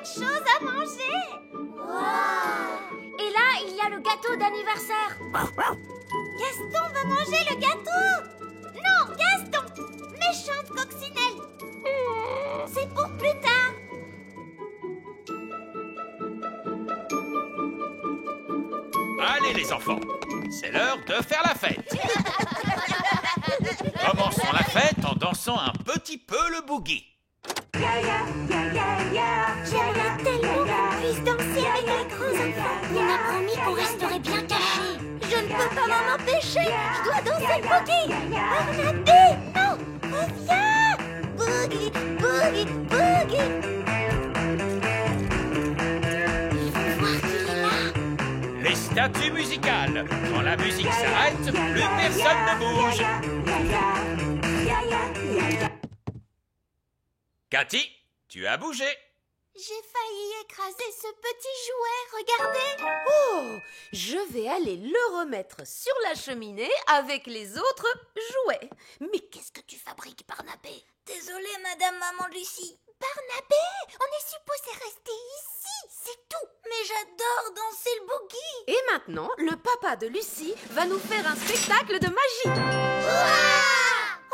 de choses à manger. Wow. Et là, il y a le gâteau d'anniversaire. Gaston va manger le gâteau. Non, Gaston, méchante coccinelle. C'est pour plus tard. Allez les enfants, c'est l'heure de faire la fête. Commençons la fête en dansant un petit peu le boogie. J'aimerais tellement qu'on puisse danser avec les grands enfants. On a promis qu'on resterait bien cachés. Je ne peux pas m'en empêcher. Je dois danser le boogie. Barnabé, non, reviens. Boogie, boogie, boogie. Ils vont voir qu'il est là. Les statues musicales. Quand la musique s'arrête, plus personne ne bouge. Cathy, tu as bougé. J'ai failli écraser ce petit jouet, regardez. Oh, je vais aller le remettre sur la cheminée avec les autres jouets. Mais qu'est-ce que tu fabriques, Barnabé? Désolée, Madame Maman Lucie. Barnabé, on est supposé rester ici, c'est tout. Mais j'adore danser le boogie. Et maintenant, le papa de Lucie va nous faire un spectacle de magie.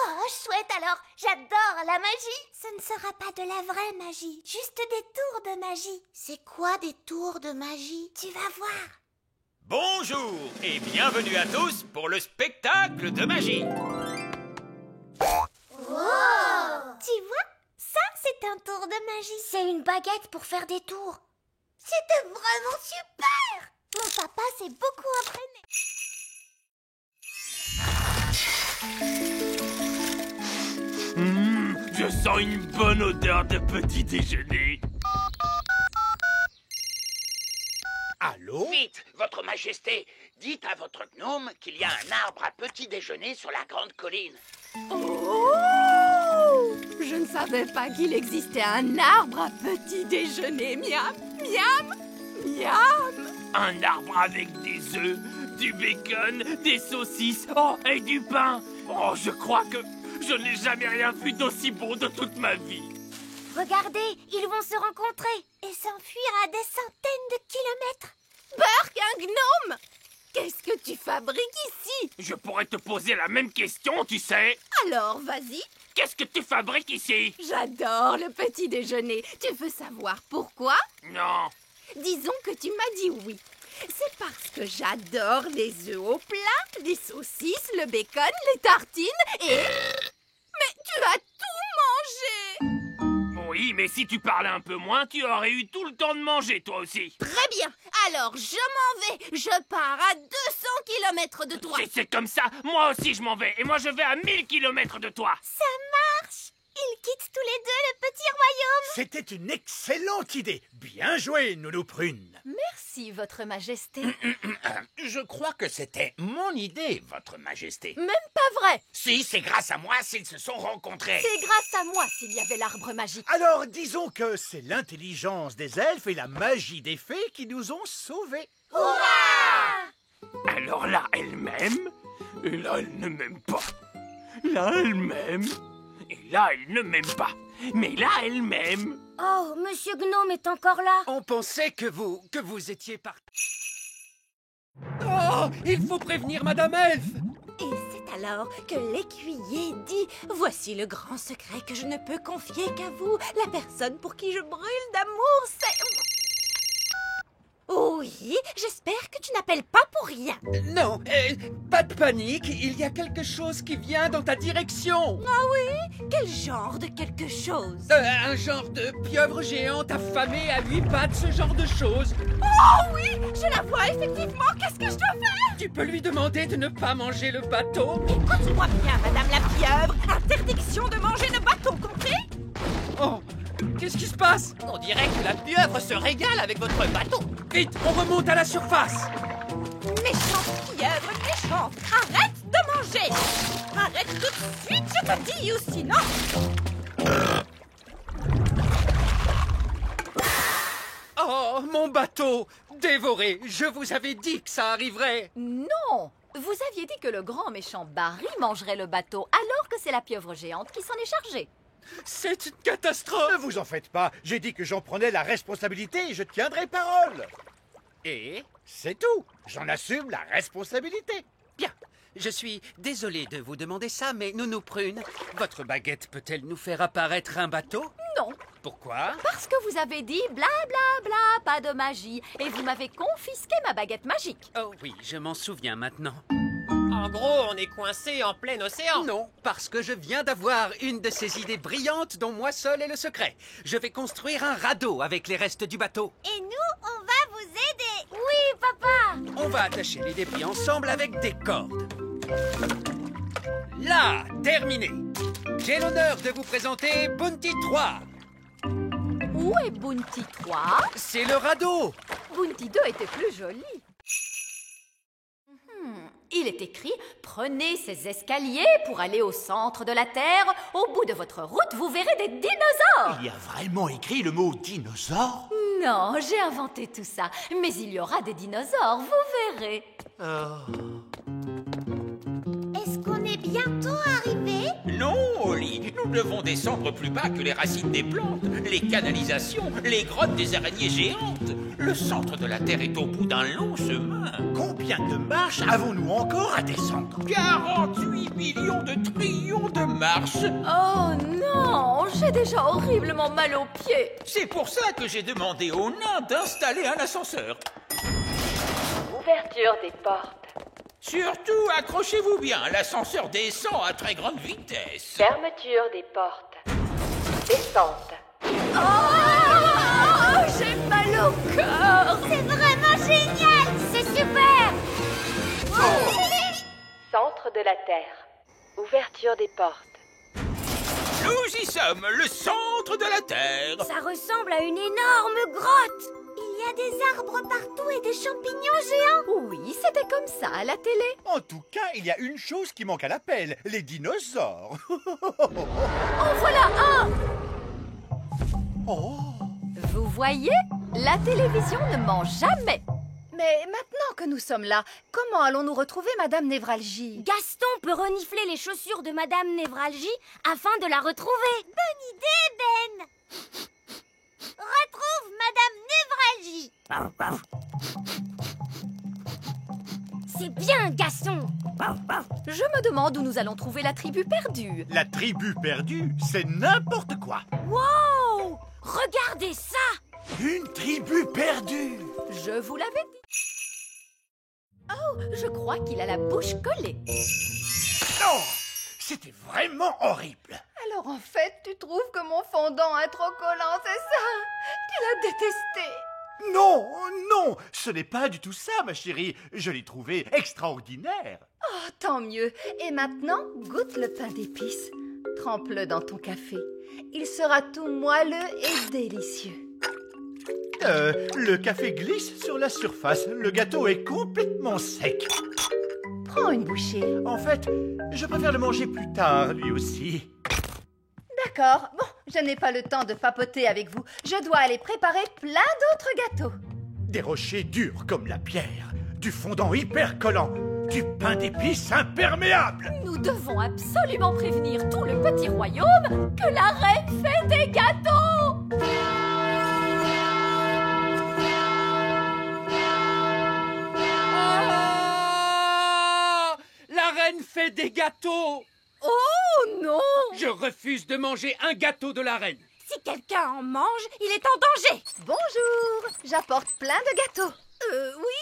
Oh, chouette alors, j'adore la magie. Ce ne sera pas de la vraie magie, juste des tours de magie. C'est quoi des tours de magie? Tu vas voir. Bonjour et bienvenue à tous pour le spectacle de magie. Tu vois, ça c'est un tour de magie. C'est une baguette pour faire des tours. C'était vraiment super. Mon papa s'est beaucoup entraîné. Je sens une bonne odeur de petit déjeuner. Allô? Vite, votre majesté, dites à votre gnome qu'il y a un arbre à petit déjeuner sur la grande colline. Oh! Je ne savais pas qu'il existait un arbre à petit déjeuner. Miam, miam, miam. Un arbre avec des œufs, du bacon, des saucisses, oh, et du pain. Oh, je crois que je n'ai jamais rien vu d'aussi bon de toute ma vie. Regardez, ils vont se rencontrer et s'enfuir à des centaines de kilomètres. Burk, un gnome! Qu'est-ce que tu fabriques ici? Je pourrais te poser la même question, tu sais. Alors, vas-y. Qu'est-ce que tu fabriques ici? J'adore le petit déjeuner. Tu veux savoir pourquoi? Non. Disons que tu m'as dit oui. C'est parce que j'adore les œufs au plat, les saucisses, le bacon, les tartines et... Mais tu as tout mangé! Oui, mais si tu parlais un peu moins, tu aurais eu tout le temps de manger, toi aussi. Très bien. Alors, je m'en vais. Je pars à 200 kilomètres de toi. Si c'est comme ça, moi aussi je m'en vais. Et moi je vais à 1000 kilomètres de toi. Ça marche. Ils quittent tous les deux le petit royaume. C'était une excellente idée. Bien joué, Nounou Prune. Merci, votre majesté. Je crois que c'était mon idée, votre majesté. Même pas vrai. Si, c'est grâce à moi s'ils se sont rencontrés. C'est grâce à moi s'il y avait l'arbre magique. Alors, disons que c'est l'intelligence des elfes et la magie des fées qui nous ont sauvés. Alors là, elle m'aime. Et là, elle ne m'aime pas. Là, elle m'aime. Et là, elle ne m'aime pas. Mais là, elle m'aime. Oh, Monsieur Gnome est encore là. On pensait que vous étiez parti. Oh, il faut prévenir Madame Elfe. Et c'est alors que l'écuyer dit « Voici le grand secret que je ne peux confier qu'à vous. La personne pour qui je brûle d'amour, c'est... » Oui, j'espère que tu n'appelles pas pour rien. Non, pas de panique, il y a quelque chose qui vient dans ta direction. Ah oui? Quel genre de quelque chose? Un genre de pieuvre géante affamée à 8 pattes, ce genre de choses. Oh oui, je la vois effectivement. Qu'est-ce que je dois faire? Tu peux lui demander de ne pas manger le bateau. Écoute-moi bien, Madame la pieuvre. Interdiction de manger de bateau, compris? Oh, qu'est-ce qui se passe? On dirait que la pieuvre se régale avec votre bateau. Vite, on remonte à la surface. Méchante pieuvre, méchante. Arrête de manger. Arrête tout de suite, je te dis, ou sinon... Oh, mon bateau dévoré. Je vous avais dit que ça arriverait. Non! Vous aviez dit que le grand méchant Barry mangerait le bateau, alors que c'est la pieuvre géante qui s'en est chargée. C'est une catastrophe. Ne vous en faites pas. J'ai dit que j'en prenais la responsabilité et je tiendrai parole. Et C'est tout. J'en assume la responsabilité. bien, je suis désolé de vous demander ça, mais Nounou Prune, votre baguette peut-elle nous faire apparaître un bateau? Non, Pourquoi? parce que vous avez dit bla bla bla, pas de magie, et vous m'avez confisqué ma baguette magique. Oh oui, je m'en souviens maintenant. En gros, on est coincé en plein océan. Non, parce que je viens d'avoir une de ces idées brillantes dont moi seul est le secret. Je vais construire un radeau avec les restes du bateau. Et nous, on va vous aider. Oui, papa. On va attacher les débris ensemble avec des cordes. Là, terminé. J'ai l'honneur de vous présenter Bounty 3. Où est Bounty 3? C'est le radeau. Bounty 2 était plus joli. Il est écrit « Prenez ces escaliers pour aller au centre de la Terre. Au bout de votre route, vous verrez des dinosaures. Il y a vraiment écrit le mot dinosaure ?» Non, j'ai inventé tout ça. Mais il y aura des dinosaures, vous verrez. Est-ce qu'on est bientôt arrivé? Non, Oli, nous devons descendre plus bas que les racines des plantes, les canalisations, les grottes des araignées géantes. Le centre de la Terre est au bout d'un long chemin. Combien de marches avons-nous encore à descendre? 48 millions de trillions de marches. Oh non, j'ai déjà horriblement mal aux pieds. C'est pour ça que j'ai demandé aux nains d'installer un ascenseur. Ouverture des portes. Surtout, accrochez-vous bien, l'ascenseur descend à très grande vitesse. Fermeture des portes. Descente. Oh, j'ai mal au corps. C'est vraiment génial. C'est super. Centre de la Terre. Ouverture des portes. Nous y sommes, le centre de la Terre. Ça ressemble à une énorme grotte. Il y a des arbres partout et des champignons géants. Oui, c'était comme ça à la télé. En tout cas, il y a une chose qui manque à l'appel, les dinosaures. En voilà un. Oh. Vous voyez, la télévision ne ment jamais. Mais maintenant que nous sommes là, comment allons-nous retrouver Madame Névralgie? Gaston peut renifler les chaussures de Madame Névralgie afin de la retrouver. Bonne idée, Ben. Retrouve Madame Névralgie. C'est bien, Gaston. Je me demande où nous allons trouver la tribu perdue. La tribu perdue, c'est n'importe quoi. Wow! Regardez ça. Une tribu perdue. Je vous l'avais dit. Oh, je crois qu'il a la bouche collée. Non, c'était vraiment horrible. Alors en fait, tu trouves que mon fondant est trop collant, c'est ça? Tu l'as détesté. Non, non, ce n'est pas du tout ça, ma chérie. Je l'ai trouvé extraordinaire. Oh, tant mieux. Et maintenant, goûte le pain d'épices. Trempe-le dans ton café. Il sera tout moelleux et délicieux. Le café glisse sur la surface. Le gâteau est complètement sec. Prends une bouchée. En fait, je préfère le manger plus tard, lui aussi. D'accord. Bon, je n'ai pas le temps de papoter avec vous. Je dois aller préparer plein d'autres gâteaux. Des rochers durs comme la pierre, du fondant hyper collant, du pain d'épices imperméable. Nous devons absolument prévenir tout le petit royaume que la reine fait des gâteaux. Ah! La reine fait des gâteaux. Oh non! Je refuse de manger un gâteau de la reine. Si quelqu'un en mange, il est en danger. Bonjour, j'apporte plein de gâteaux. Oui,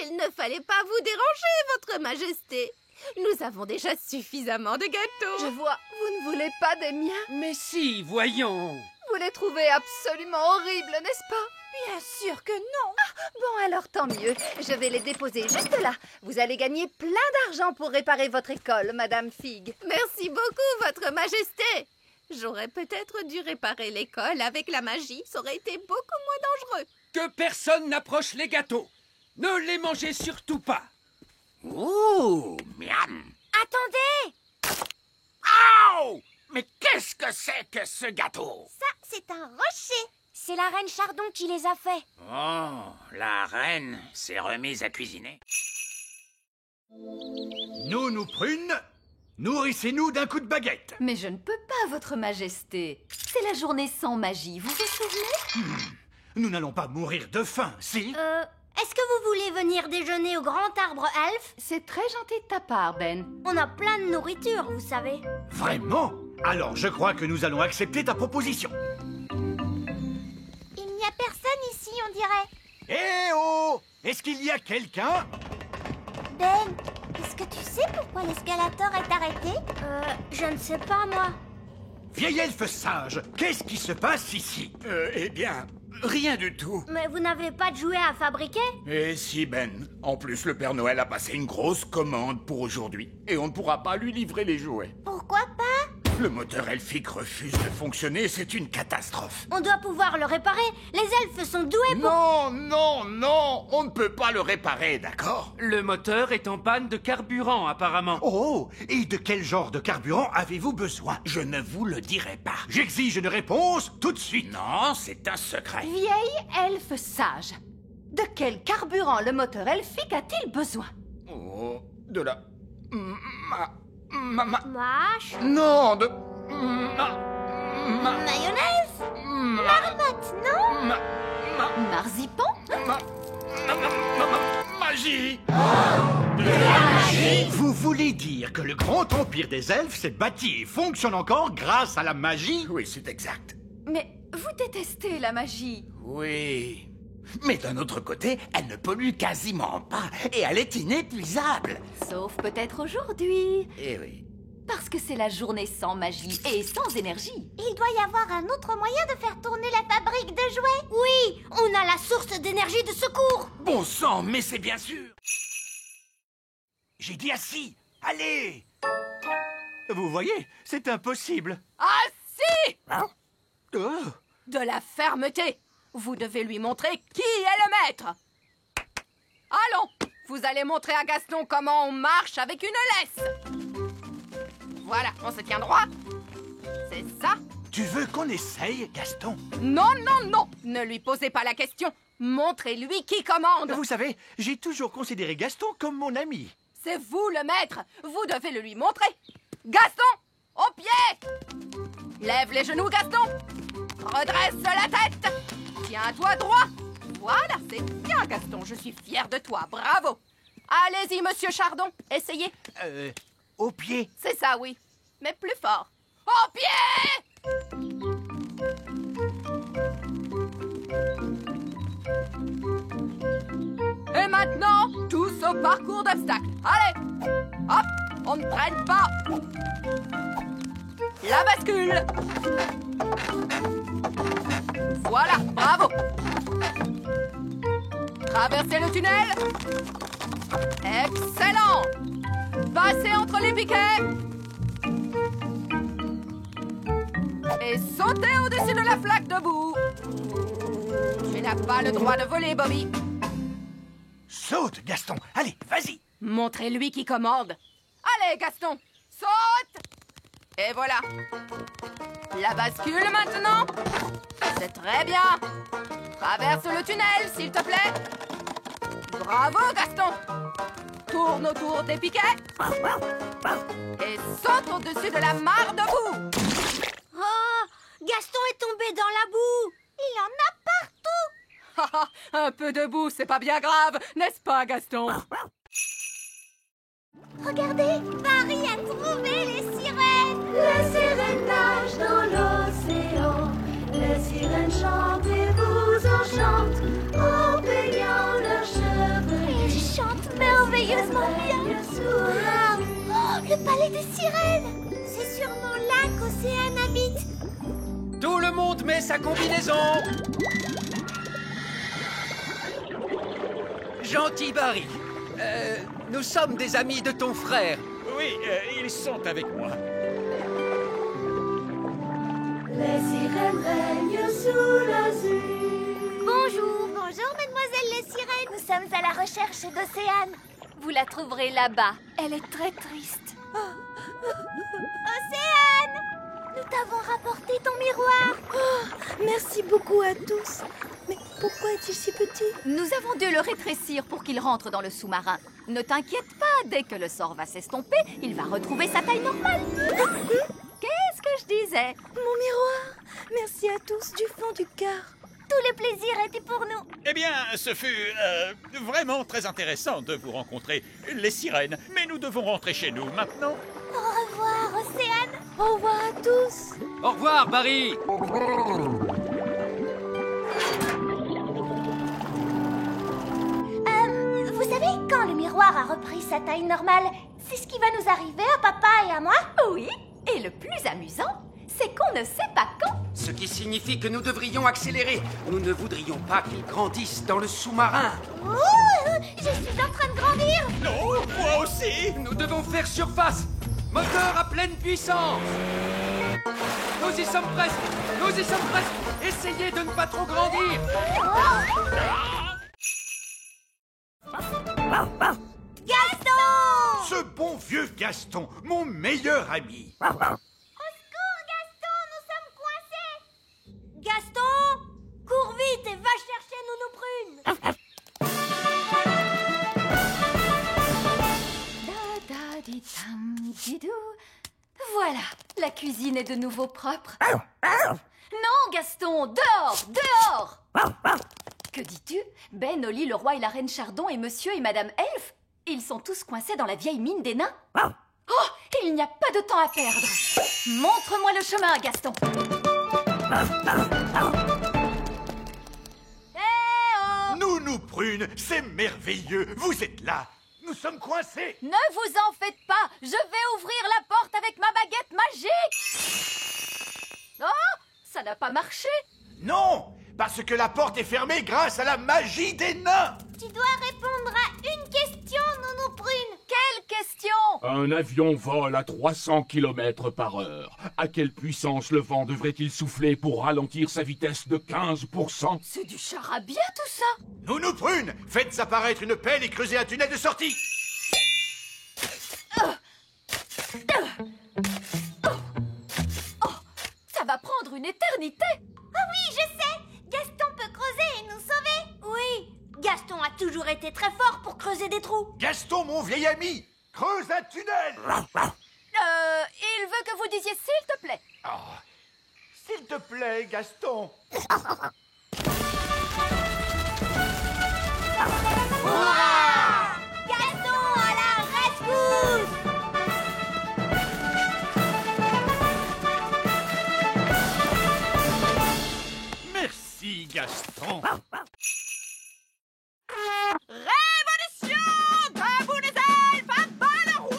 il ne fallait pas vous déranger, votre majesté. Nous avons déjà suffisamment de gâteaux. Je vois, vous ne voulez pas des miens. Mais si, voyons. Vous les trouvez absolument horribles, n'est-ce pas? Bien sûr que non. Ah, bon, alors tant mieux. Je vais les déposer juste là. Vous allez gagner plein d'argent pour réparer votre école, Madame Fig. Merci beaucoup, votre majesté. J'aurais peut-être dû réparer l'école avec la magie. Ça aurait été beaucoup moins dangereux. Que personne n'approche les gâteaux. Ne les mangez surtout pas. Ouh, miam. Attendez. Aouh! Mais qu'est-ce que c'est que ce gâteau? Ça, c'est un rocher. C'est la reine Chardon qui les a faits. Oh, la reine s'est remise à cuisiner. Nounou Prune, Nourrissez-nous d'un coup de baguette. Mais je ne peux pas, votre majesté. C'est la journée sans magie, vous vous souvenez? Nous n'allons pas mourir de faim, si? Est-ce que vous voulez venir déjeuner au grand arbre elfe? C'est très gentil de ta part, Ben. On a plein de nourriture, vous savez. Vraiment? Alors je crois que nous allons accepter ta proposition. Il n'y a personne ici, on dirait. Eh oh! Est-ce qu'il y a quelqu'un? Ben, est-ce que tu sais pourquoi l'escalator est arrêté? Je ne sais pas, moi. Vieil elfe sage, qu'est-ce qui se passe ici? Eh bien, rien du tout. Mais vous n'avez pas de jouets à fabriquer? Et si, Ben. En plus, le Père Noël a passé une grosse commande pour aujourd'hui. Et on ne pourra pas lui livrer les jouets. Pourquoi pas? Le moteur elfique refuse de fonctionner, c'est une catastrophe. On doit pouvoir le réparer. Les elfes sont doués pour... Non, non, non, on ne peut pas le réparer, d'accord? Le moteur est en panne de carburant, apparemment. Oh! Et de quel genre de carburant avez-vous besoin? Je ne vous le dirai pas. J'exige une réponse tout de suite. Non, c'est un secret. Vieille elfe sage. De quel carburant le moteur elfique a-t-il besoin? Oh, de la... Mâche. Non, de... Mayonnaise. Marmotte, non? Marzipan? Magie. Vous voulez dire que le grand empire des elfes s'est bâti et fonctionne encore grâce à la magie? Oui, c'est exact. Mais vous détestez la magie. Oui. Mais d'un autre côté, elle ne pollue quasiment pas et elle est inépuisable. Sauf peut-être aujourd'hui. Eh oui. Parce que c'est la journée sans magie et sans énergie. Il doit y avoir un autre moyen de faire tourner la fabrique de jouets. Oui, on a la source d'énergie de secours. Bon sang, mais c'est bien sûr. J'ai dit assis. Allez! Vous voyez, c'est impossible. Ah si! Oh. De la fermeté. Vous devez lui montrer qui est le maître. Allons, vous allez montrer à Gaston comment on marche avec une laisse. Voilà, on se tient droit. C'est ça. Tu veux qu'on essaye, Gaston? Non, non, non. Ne lui posez pas la question. Montrez-lui qui commande. Vous savez, j'ai toujours considéré Gaston comme mon ami. C'est vous le maître. Vous devez le lui montrer. Gaston, au pied. Lève les genoux, Gaston. Redresse la tête. Tiens-toi droit. Voilà, c'est bien, Gaston. Je suis fière de toi. Bravo. Allez-y, monsieur Chardon. Essayez. Au pied. C'est ça, oui. Mais plus fort. Au pied! Et maintenant, tous au parcours d'obstacles. Allez! Hop! On ne traîne pas. La bascule. Voilà, bravo. Traversez le tunnel. Excellent. Passez entre les piquets. Et sautez au-dessus de la flaque de boue. Tu n'as pas le droit de voler, Bobby. Saute, Gaston. Allez, vas-y. Montrez-lui qui commande. Allez, Gaston, saute. Et voilà. La bascule maintenant. C'est très bien. Traverse le tunnel, s'il te plaît. Bravo, Gaston. Tourne autour des piquets. Et saute au-dessus de la mare de boue. Oh, Gaston est tombé dans la boue. Il en a partout. Un peu de boue, c'est pas bien grave, n'est-ce pas, Gaston? Regardez, Marie a trouvé les sirènes. Les sirènes nagent dans l'océan. Les sirènes chantent et vous enchantent en peignant leurs cheveux. Elles chantent merveilleusement bien. Oh, le palais des sirènes. C'est sûrement là qu'Océane habite. Tout le monde met sa combinaison. Gentil Barry. Nous sommes des amis de ton frère. Oui, ils sont avec moi. Les sirènes règnent sous l'azur. Bonjour, bonjour, mademoiselle les sirènes. Nous sommes à la recherche d'Océane. Vous la trouverez là-bas. Elle est très triste. Océane! Nous t'avons rapporté ton miroir. Merci beaucoup à tous. Mais pourquoi est-il si petit? Nous avons dû le rétrécir pour qu'il rentre dans le sous-marin. Ne t'inquiète pas, dès que le sort va s'estomper, il va retrouver sa taille normale. Qu'est-ce que je disais? Mon miroir, merci à tous du fond du cœur. Tout le plaisir était pour nous. Eh bien, ce fut vraiment très intéressant de vous rencontrer, les sirènes. Mais nous devons rentrer chez nous maintenant. Au revoir, Océane. Au revoir à tous. Au revoir, Barry. Vous savez, quand le miroir a repris sa taille normale, c'est ce qui va nous arriver à papa et à moi? Oui, et le plus amusant, c'est qu'on ne sait pas quand. Ce qui signifie que nous devrions accélérer. Nous ne voudrions pas qu'ils grandissent dans le sous-marin. Je suis en train de grandir. Non, moi aussi. Nous devons faire surface. Moteur à pleine puissance. Nous y sommes presque. Nous y sommes presque. Essayez de ne pas trop grandir. Gaston! Ce bon vieux Gaston, mon meilleur ami. Au secours, Gaston, nous sommes coincés. Gaston, cours vite et va chercher Nounou Prune. Da-da-di-tam-di-dou. Voilà, la cuisine est de nouveau propre. Non, Gaston, dehors, dehors. Que dis-tu? Ben, Oli, le roi et la reine Chardon et monsieur et madame Elfe, ils sont tous coincés dans la vieille mine des nains. Oh, il n'y a pas de temps à perdre. Montre-moi le chemin, Gaston. Nounou Prune, c'est merveilleux. Vous êtes là. Nous sommes coincés. Ne vous en faites pas, je vais ouvrir la porte avec ma baguette magique. Oh, ça n'a pas marché. Non, parce que la porte est fermée grâce à la magie des nains. Tu dois répondre à une question, Nounou Prune. Quelle question? Un avion vole à 300 km/h. À quelle puissance le vent devrait-il souffler pour ralentir sa vitesse de 15%? C'est du charabia tout ça. Nounou Prune, faites apparaître une pelle et creusez un tunnel de sortie. Ça va prendre une éternité. Ah oui, je sais. Gaston peut creuser et nous sauver. Oui, Gaston a toujours été très fort pour creuser des trous. Gaston, mon vieil ami, creuse un tunnel. Il veut que vous disiez s'il te plaît. Oh, s'il te plaît, Gaston. Gaston à la rescousse. Merci, Gaston. Révolution! Debout les elfes, à bas le roi!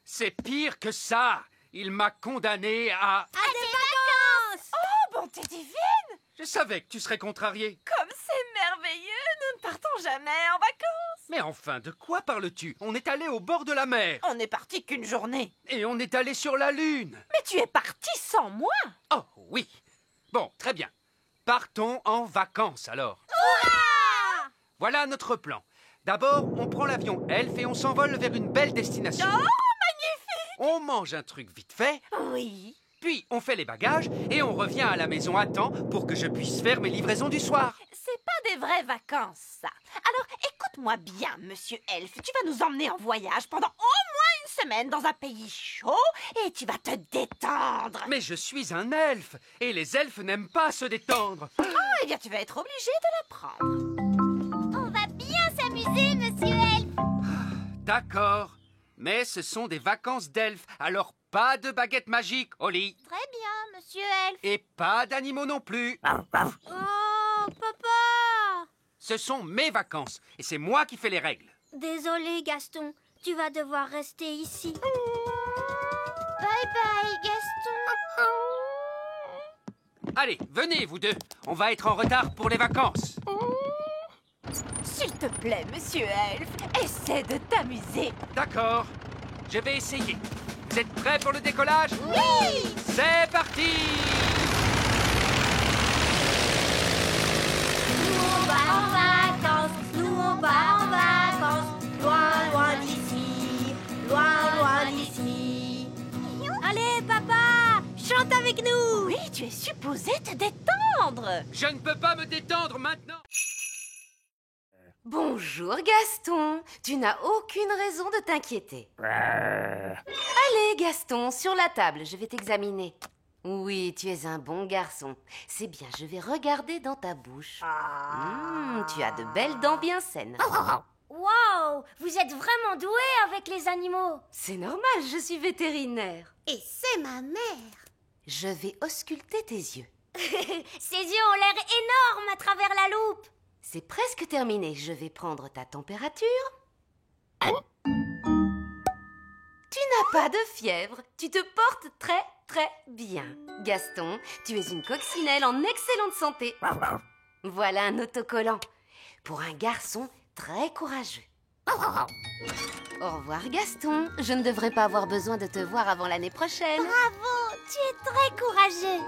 C'est pire que ça. Il m'a condamné à... À des vacances. Oh, bonté divine! Je savais que tu serais contrarié. Comme c'est merveilleux, nous ne partons jamais en vacances! Mais enfin, de quoi parles-tu? On est allé au bord de la mer. On n'est parti qu'une journée. Et on est allé sur la Lune. Mais tu es parti sans moi! Oh, oui. Bon, très bien. Partons en vacances, alors. Hurrah! Voilà notre plan. D'abord, on prend l'avion Elfe et on s'envole vers une belle destination. Oh, magnifique! On mange un truc vite fait, Oui. puis on fait les bagages et on revient à la maison à temps pour que je puisse faire mes livraisons du soir. C'est pas des vraies vacances, ça. Alors, écoute-moi bien, monsieur Elfe. Tu vas nous emmener en voyage pendant au moins une semaine dans un pays chaud et tu vas te détendre. Mais je suis un elfe et les elfes n'aiment pas se détendre. Ah, eh bien, tu vas être obligé de l'apprendre. On va bien s'amuser, monsieur Elfe. D'accord, mais ce sont des vacances d'elfes, alors pas de baguette magique, Oli. Très bien, monsieur Elfe. Et pas d'animaux non plus. Oh, papa. Ce sont mes vacances et c'est moi qui fais les règles. Désolé, Gaston. Tu vas devoir rester ici. Bye bye, Gaston. Allez, venez vous deux, on va être en retard pour les vacances. S'il te plaît, monsieur Elfe, essaie de t'amuser. D'accord, je vais essayer. Vous êtes prêts pour le décollage? Oui! C'est parti! Nous on va en vacances, nous on va en vacances, loin, loin d'ici, loin, loin d'ici. Allez, papa, chante avec nous. Oui, tu es supposé te détendre. Je ne peux pas me détendre maintenant. Bonjour Gaston, tu n'as aucune raison de t'inquiéter. Allez Gaston, sur la table, je vais t'examiner. Oui, tu es un bon garçon. C'est bien, je vais regarder dans ta bouche. Tu as de belles dents bien saines. Wow, vous êtes vraiment doué avec les animaux. C'est normal, je suis vétérinaire. Et c'est ma mère. Je vais ausculter tes yeux. Ses yeux ont l'air énormes à travers la loupe. C'est presque terminé. Je vais prendre ta température. Tu n'as pas de fièvre. Tu te portes très, très bien. Gaston, tu es une coccinelle en excellente santé. Voilà un autocollant. Pour un garçon très courageux. Au revoir Gaston. Je ne devrais pas avoir besoin de te voir avant l'année prochaine. Bravo, tu es très courageux.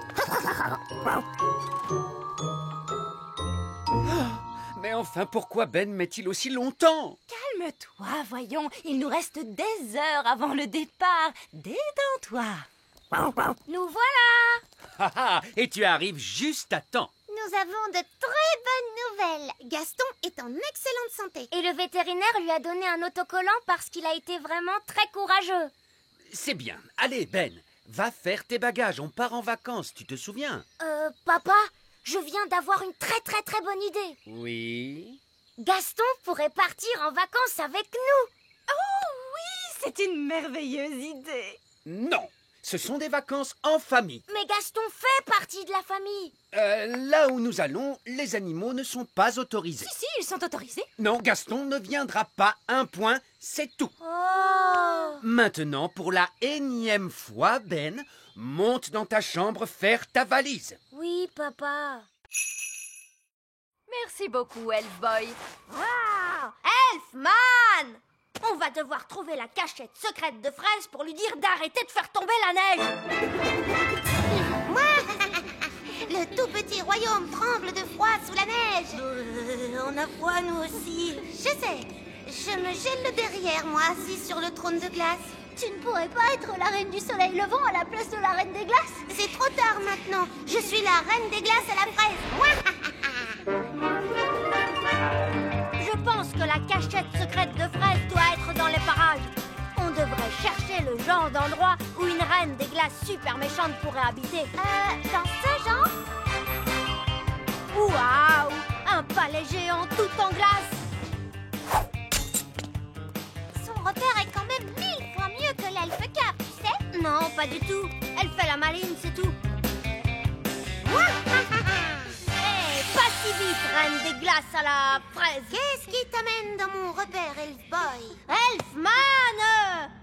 Mais enfin, pourquoi Ben met-il aussi longtemps? Calme-toi, voyons. Il nous reste des heures avant le départ. Détends-toi. Nous voilà. Et tu arrives juste à temps. Nous avons de très bonnes nouvelles. Gaston est en excellente santé. Et le vétérinaire lui a donné un autocollant parce qu'il a été vraiment très courageux. C'est bien. Allez, Ben, va faire tes bagages. On part en vacances, tu te souviens? Papa, je viens d'avoir une très très très bonne idée. Oui. Gaston pourrait partir en vacances avec nous. Oh oui, c'est une merveilleuse idée. Non, ce sont des vacances en famille. Mais Gaston fait partie de la famille. Là où nous allons, les animaux ne sont pas autorisés. Si, ils sont autorisés. Non, Gaston ne viendra pas. Un point, c'est tout. Oh. Maintenant, pour la énième fois, Ben, monte dans ta chambre faire ta valise. Oui, papa. Merci beaucoup, Elfboy. Wow, Elfman! On va devoir trouver la cachette secrète de Fraise pour lui dire d'arrêter de faire tomber la neige. Le tout petit royaume tremble de froid sous la neige. On a froid, nous aussi. Je sais. Je me gèle le derrière, moi, assis sur le trône de glace. Tu ne pourrais pas être la reine du soleil levant à la place de la reine des glaces? C'est trop tard maintenant. Je suis la reine des glaces à la fraise. Je pense que la cachette secrète de Fraise doit être dans les parages. On devrait chercher le genre d'endroit où une reine des glaces super méchante pourrait habiter. Dans ce genre? Waouh! Un palais géant tout en glace! Son repère est quand même 1000 fois mieux que l'elfe cap, tu sais? Non, pas du tout. Elle fait la maline, c'est tout. Pas si vite, reine des glaces à la fraise. Qu'est-ce qui t'amène dans mon repère, Elfboy? Elfman!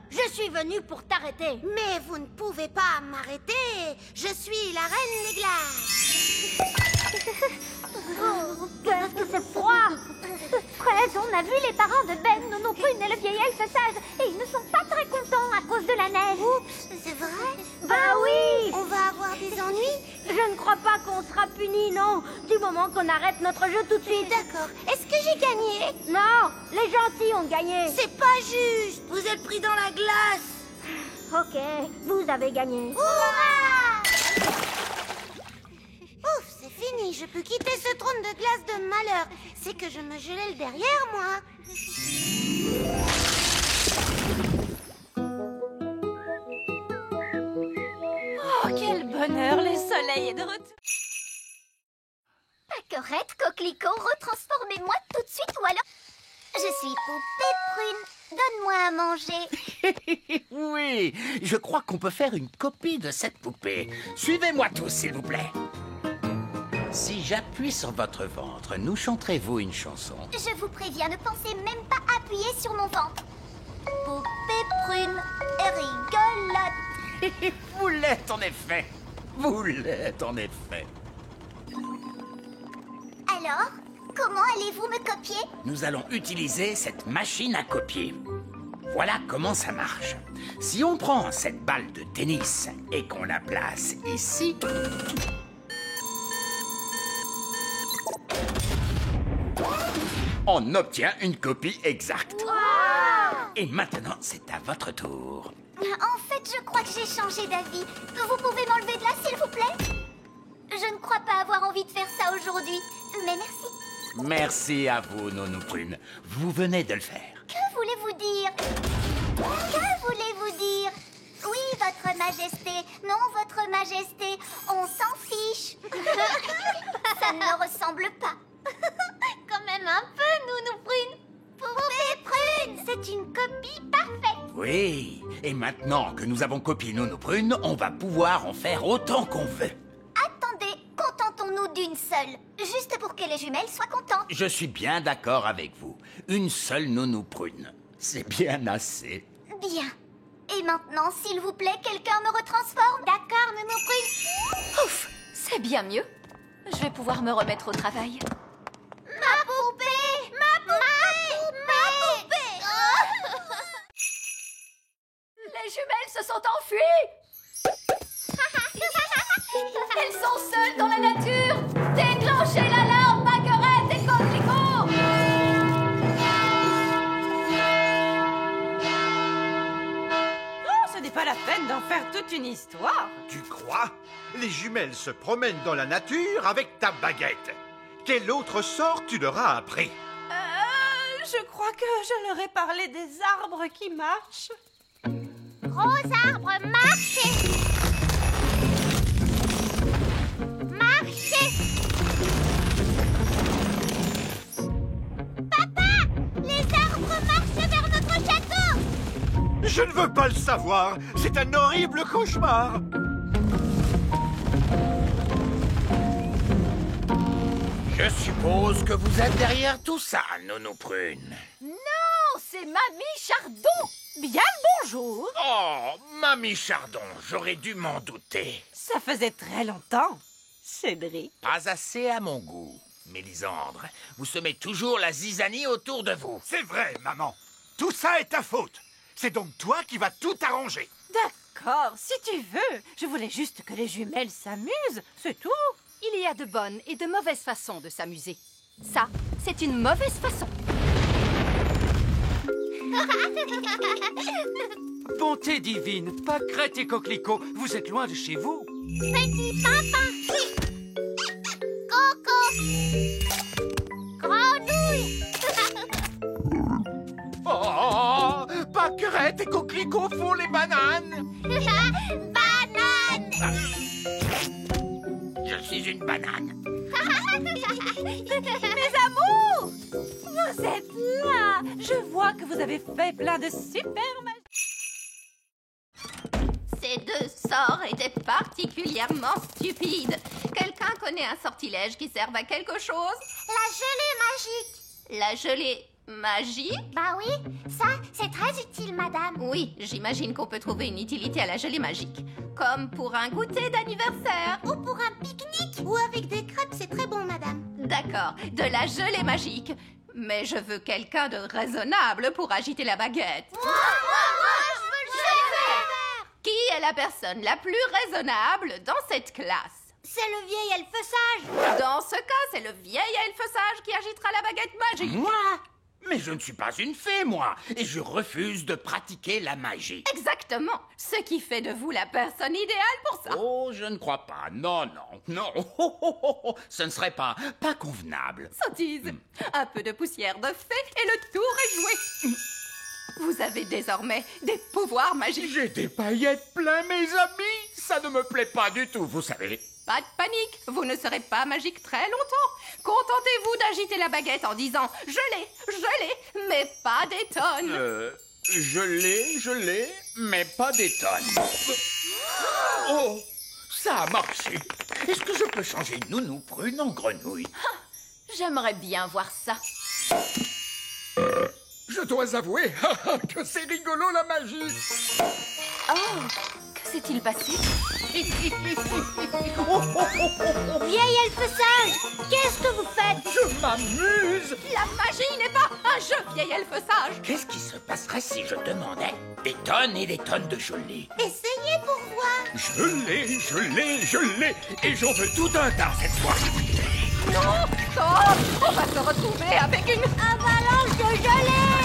Je suis venu pour t'arrêter. Mais vous ne pouvez pas m'arrêter. Je suis la reine des glaces. Oh, qu'est-ce que c'est froid! Fraise, on a vu les parents de Ben, Nono Prune et le vieil elfe sage, et ils ne sont pas très contents à cause de la neige. Oups, c'est vrai? Bah oui! On va avoir des ennuis? Je ne crois pas qu'on sera punis, non, du moment qu'on arrête notre jeu tout de suite. D'accord. Est-ce que j'ai gagné? Non, les gentils ont gagné. C'est pas juste. Vous êtes pris dans la glace. Ok, vous avez gagné. Hurrah! Ouf, c'est fini. Je peux quitter ce trône de glace de malheur. C'est que je me gelais le derrière, moi. Oh, quel bonheur, le soleil est de retour. Paquerette, coquelicot, retransformez-moi tout de suite ou alors... Je suis Poupée Prune. Donne-moi à manger. Oui, je crois qu'on peut faire une copie de cette poupée. Suivez-moi tous, s'il vous plaît. Si j'appuie sur votre ventre, nous chanterez-vous une chanson? Je vous préviens, ne pensez même pas appuyer sur mon ventre. Poupée Prune et rigolote. Vous l'êtes en effet. Vous l'êtes en effet. Alors, comment allez-vous me copier? Nous allons utiliser cette machine à copier. Voilà comment ça marche. Si on prend cette balle de tennis et qu'on la place ici... on obtient une copie exacte. Wow! Et maintenant, c'est à votre tour. En fait, je crois que j'ai changé d'avis. Vous pouvez m'enlever de là, s'il vous plaît? Je ne crois pas avoir envie de faire ça aujourd'hui, mais merci. Merci à vous, Nounou Prune. Vous venez de le faire. Que voulez-vous dire? Que voulez-vous dire? Oui, votre majesté. Non, votre majesté. On s'en fiche. Ça ne ressemble pas. Quand même un peu, Nounou Prune. Poupée Prune, c'est une copie parfaite. Oui, et maintenant que nous avons copié Nounou Prune, on va pouvoir en faire autant qu'on veut. Attendez, contentons-nous d'une seule. Juste pour que les jumelles soient contentes. Je suis bien d'accord avec vous. Une seule Nounou Prune. C'est bien assez. Bien. Et maintenant, s'il vous plaît, quelqu'un me retransforme. D'accord, Nounou Prune. Ouf, c'est bien mieux. Je vais pouvoir me remettre au travail. Ma poupée! Ma poupée! Ma poupée! Oh. Les jumelles se sont enfuies. Elles sont seules dans la nature. Déclenchez l'alarme, Marguerite et Coquelicot. Oh, ce n'est pas la peine d'en faire toute une histoire. Tu crois? Les jumelles se promènent dans la nature avec ta baguette. Quel autre sort tu leur as appris? Je crois que je leur ai parlé des arbres qui marchent. Gros arbre, marchez! Marchez! Papa! Les arbres marchent vers notre château! Je ne veux pas le savoir. C'est un horrible cauchemar. Je suppose que vous êtes derrière tout ça, Nounou Prune. Non, c'est Mamie Chardon. Bien le bonjour. Oh, Mamie Chardon, j'aurais dû m'en douter. Ça faisait très longtemps, Cédric. Pas assez à mon goût. Mélisandre, vous semez toujours la zizanie autour de vous. C'est vrai, maman. Tout ça est ta faute. C'est donc toi qui vas tout arranger. D'accord, si tu veux. Je voulais juste que les jumelles s'amusent, c'est tout. Il y a de bonnes et de mauvaises façons de s'amuser. Ça, c'est une mauvaise façon. Bonté divine, Pâquerette et Coquelicot, vous êtes loin de chez vous. Petit papa! Coco! Grenouille! Oh, Pâquerette et Coquelicot font les bananes. Banane! Je suis une banane. Mes amours! Vous êtes là! Je vois que vous avez fait plein de super Ces deux sorts étaient particulièrement stupides. Quelqu'un connaît un sortilège qui serve à quelque chose? La gelée magique! La gelée magique? Bah oui, ça, c'est très utile, madame. Oui, j'imagine qu'on peut trouver une utilité à la gelée magique. Comme pour un goûter d'anniversaire. Ou pour un pique-nique. Ou avec des crêpes, c'est très bon, madame. D'accord, de la gelée magique. Mais je veux quelqu'un de raisonnable pour agiter la baguette. Moi, je veux le faire. Qui est la personne la plus raisonnable dans cette classe? C'est le vieil elfe sage. Dans ce cas, c'est le vieil elfe sage qui agitera la baguette magique. Moi? Mais je ne suis pas une fée, moi, et je refuse de pratiquer la magie. Exactement, ce qui fait de vous la personne idéale pour ça. Oh, je ne crois pas. Non. Ce ne serait pas convenable. Sottise, un peu de poussière de fée et le tour est joué. Vous avez désormais des pouvoirs magiques. J'ai des paillettes plein, mes amis. Ça ne me plaît pas du tout, vous savez. Pas de panique, vous ne serez pas magique très longtemps. Contentez-vous d'agiter la baguette en disant « Je l'ai, mais pas des tonnes ». Je l'ai, mais pas des tonnes. Oh, ça a marché. Est-ce que je peux changer Nounou Prune en grenouille? J'aimerais bien voir ça. Je dois avouer que c'est rigolo la magie. Oh, que s'est-il passé? Vieil elfe sage, qu'est-ce que vous faites? Je m'amuse. La magie n'est pas un jeu, vieil elfe sage. Qu'est-ce qui se passerait si je demandais des tonnes et des tonnes de gelée? Essayez pour voir. Je l'ai, et j'en veux tout un tas cette fois. Non, on va se retrouver avec une avalanche de gelée.